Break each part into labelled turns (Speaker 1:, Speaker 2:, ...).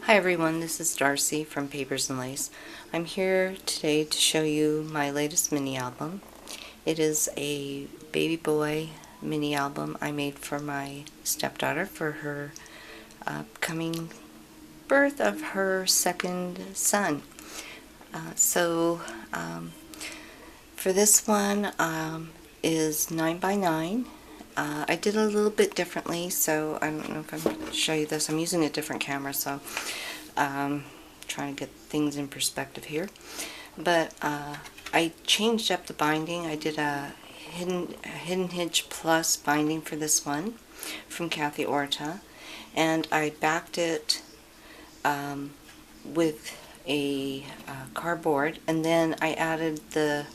Speaker 1: Hi everyone, this is Darcy from Papers and Lace. I'm here today to show you my latest mini album. It is a baby boy mini album I made for my stepdaughter for her upcoming birth of her second son. For this one is 9 by 9. I did a little bit differently, so I don't know if I'm going to show you this. I'm using a different camera, so trying to get things in perspective here. But I changed up the binding. I did a Hidden Hinge Plus binding for this one from Kathy Orta, and I backed it with a cardboard, and then I added the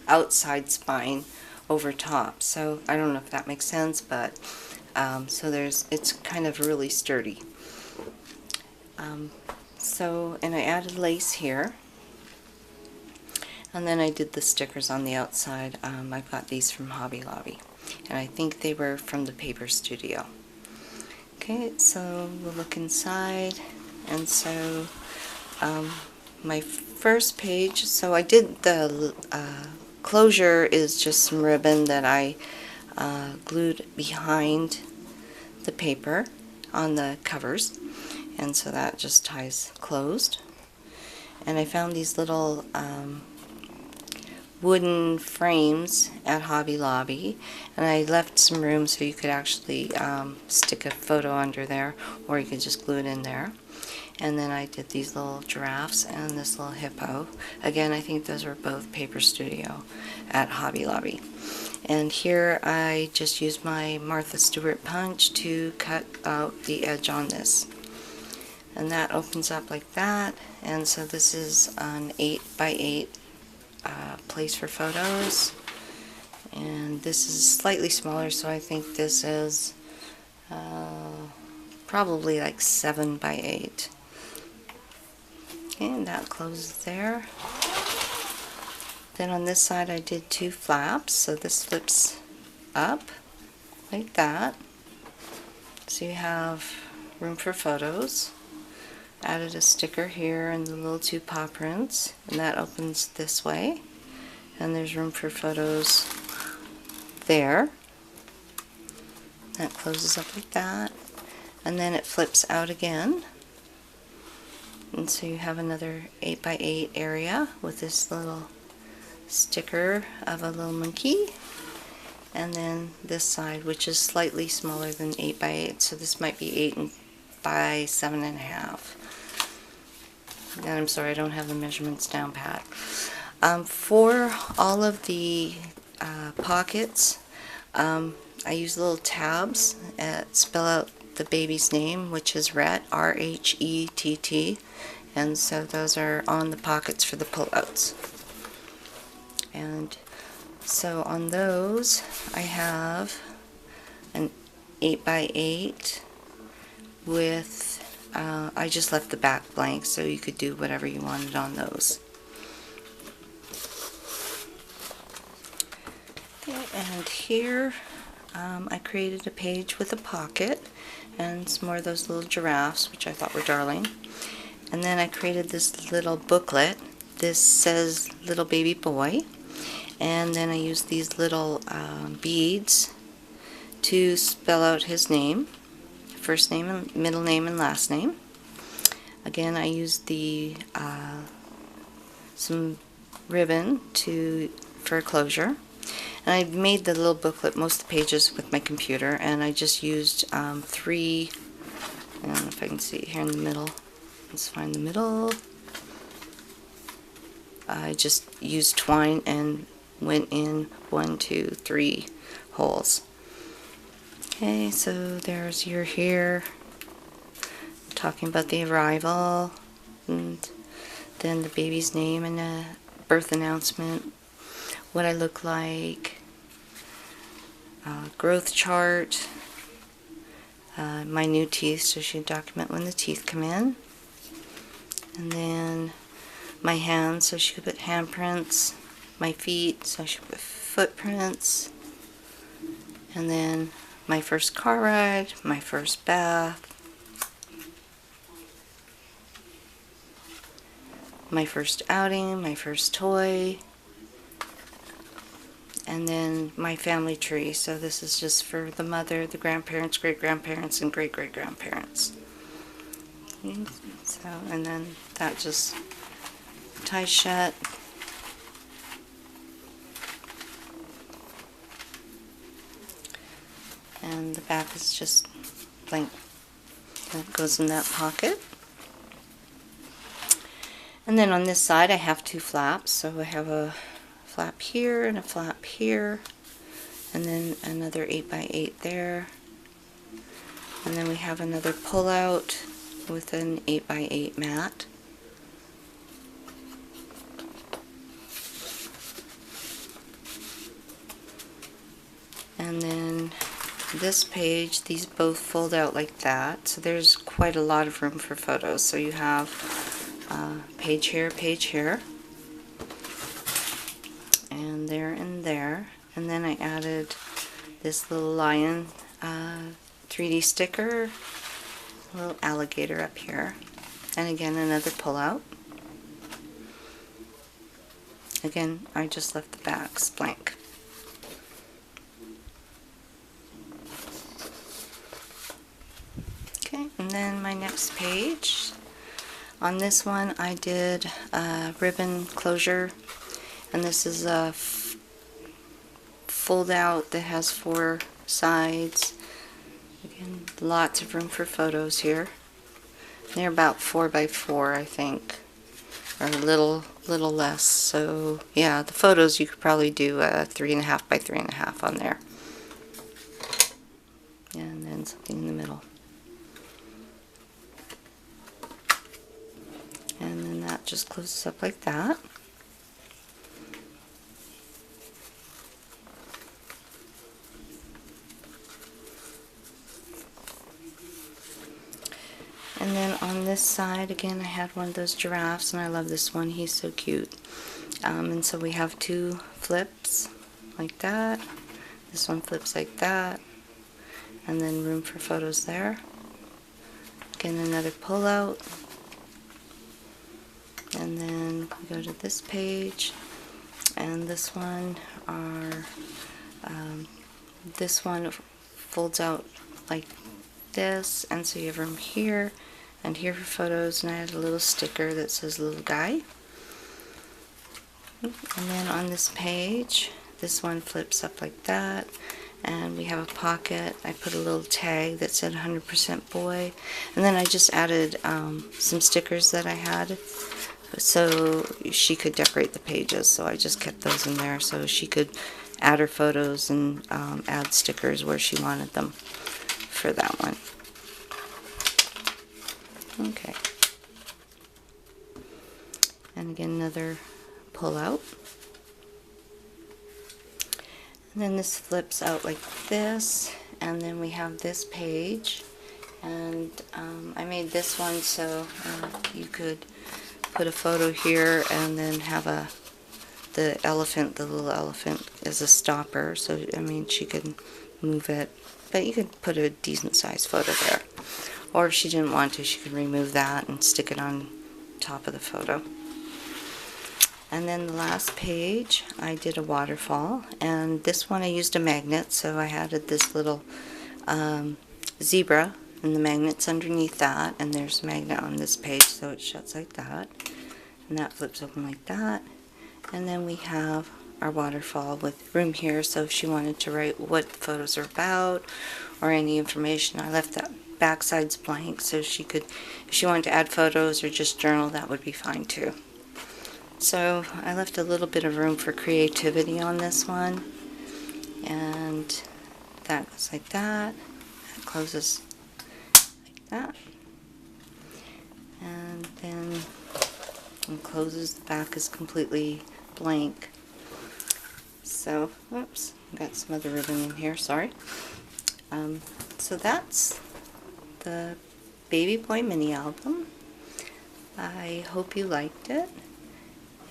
Speaker 1: outside spine over top. So I don't know if that makes sense, but it's kind of really sturdy. And I added lace here, and then I did the stickers on the outside. I got these from Hobby Lobby, and I think they were from the Paper Studio. Okay, so we'll look inside, and so my first page, so I did the closure is just some ribbon that I glued behind the paper on the covers, and so that just ties closed. And I found these little wooden frames at Hobby Lobby, and I left some room so you could actually stick a photo under there, or you could just glue it in there. And then I did these little giraffes and this little hippo. Again, I think those were both Paper Studio at Hobby Lobby. And here I just used my Martha Stewart punch to cut out the edge on this. And that opens up like that. And so this is an 8 by 8 place for photos. And this is slightly smaller, so I think this is probably like 7 by 8. Okay, and that closes there. Then on this side I did 2 flaps, so this flips up like that. So you have room for photos. Added a sticker here and the little 2 paw prints, and that opens this way. And there's room for photos there. That closes up like that. And then it flips out again. And so you have another 8 by 8 area with this little sticker of a little monkey. And then this side, which is slightly smaller than 8 by 8, so this might be 8 by 7.5. And I'm sorry, I don't have the measurements down pat. For all of the pockets, I use little tabs that spell out the baby's name, which is Rhett, R-H-E-T-T, and so those are on the pockets for the pullouts. And so on those, I have an 8 by 8 with, I just left the back blank, so you could do whatever you wanted on those. Okay, and here I created a page with a pocket and some more of those little giraffes, which I thought were darling. And then I created this little booklet. This says Little Baby Boy. And then I used these little beads to spell out his name, first name, and middle name, and last name. Again, I used the some ribbon for a closure. And I made the little booklet, most of the pages, with my computer, and I just used 3, I don't know if I can see it here in the middle. Let's find the middle. I just used twine and went in 1, 2, 3 holes. Okay, so there's your here, talking about the arrival, and then the baby's name and a birth announcement, what I look like, growth chart, my new teeth, so she document when the teeth come in, and then my hands, so she could put handprints, my feet, so she could put footprints, and then my first car ride, my first bath, my first outing, my first toy, and then my family tree. So this is just for the mother, the grandparents, great-grandparents, and great-great-grandparents. So, and then that just ties shut. And the back is just blank. That goes in that pocket. And then on this side I have two flaps. So I have a flap here and a flap here. And then another 8x8 there. And then we have another pull out with an 8x8 mat. And then this page, these both fold out like that, so there's quite a lot of room for photos. So you have page here, and there, and then I added this little lion 3D sticker, a little alligator up here, and again another pull out. Again, I just left the backs blank. Okay, and then my next page, on this one I did ribbon closure, and this is a fold out that has 4 sides. Again, lots of room for photos here. They're about 4x4, I think, or a little less. So yeah, the photos you could probably do 3.5 by 3.5 on there, and then something in the middle. And then that just closes up like that. And then on this side, again, I had one of those giraffes, and I love this one. He's so cute. And so we have 2 flips like that. This one flips like that. And then room for photos there. Again, another pull out. And then we go to this page, and this one this one folds out like this, and so you have room here and here for photos, and I had a little sticker that says little guy. And then on this page, this one flips up like that, and we have a pocket. I put a little tag that said 100% boy, and then I just added some stickers that I had so she could decorate the pages, so I just kept those in there so she could add her photos and add stickers where she wanted them for that one. Okay. And again, another pull out. And then this flips out like this, and then we have this page, and I made this one so you could put a photo here and then have the little elephant as a stopper, so I mean she could move it, but you could put a decent sized photo there, or if she didn't want to, she could remove that and stick it on top of the photo. And then the last page I did a waterfall, and this one I used a magnet, so I added this little zebra, and the magnet's underneath that, and there's a magnet on this page, so it shuts like that, and that flips open like that. And then we have our waterfall with room here, so if she wanted to write what the photos are about or any information, I left that back sides blank, so she could, if she wanted to add photos or just journal, that would be fine too. So I left a little bit of room for creativity on this one, and that goes like that, that closes like that, and then it closes, the back is completely blank. So, whoops, got some other ribbon in here, sorry. So that's the Baby Boy mini album. I hope you liked it,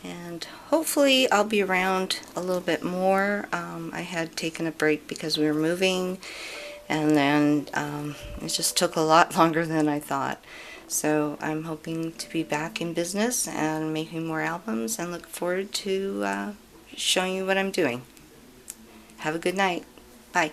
Speaker 1: and hopefully I'll be around a little bit more. I had taken a break because we were moving, and then it just took a lot longer than I thought. So I'm hoping to be back in business and making more albums, and look forward to showing you what I'm doing. Have a good night. Bye.